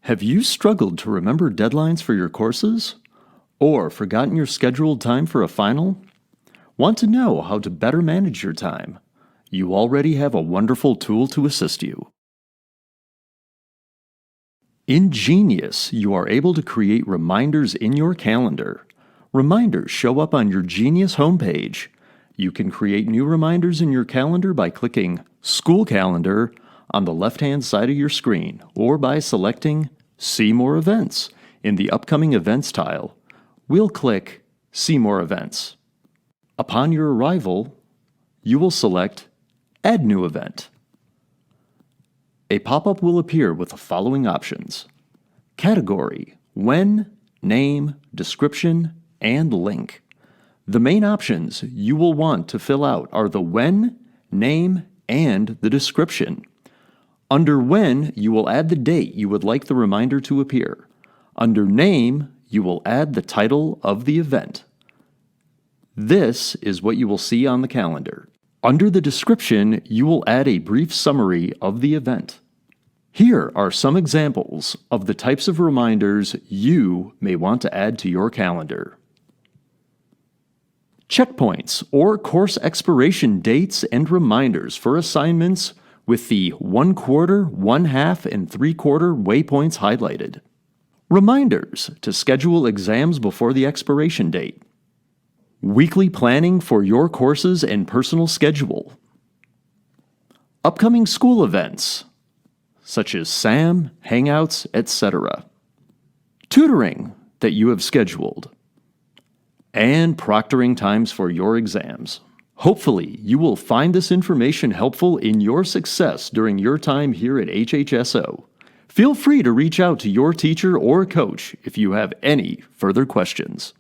Have you struggled to remember deadlines for your courses? Or forgotten your scheduled time for a final? Want to know how to better manage your time? You already have a wonderful tool to assist you. In Genius, you are able to create reminders in your calendar. Reminders show up on your Genius homepage. You can create new reminders in your calendar by clicking School Calendar on the left-hand side of your screen, or by selecting See More Events in the Upcoming Events tile. We'll click See More Events. Upon your arrival, you will select Add New Event. A pop-up will appear with the following options: Category, When, Name, Description, and Link. The main options you will want to fill out are the when, name, and the description. Under When, you will add the date you would like the reminder to appear. Under Name, you will add the title of the event. This is what you will see on the calendar. Under the description, you will add a brief summary of the event. Here are some examples of the types of reminders you may want to add to your calendar. Checkpoints or course expiration dates and reminders for assignments with the 1/4, 1/2, and 3/4 waypoints highlighted. Reminders to schedule exams before the expiration date. Weekly planning for your courses and personal schedule. Upcoming school events, such as SAM, Hangouts, etc. Tutoring that you have scheduled. And proctoring times for your exams. Hopefully, you will find this information helpful in your success during your time here at HHSO. Feel free to reach out to your teacher or coach if you have any further questions.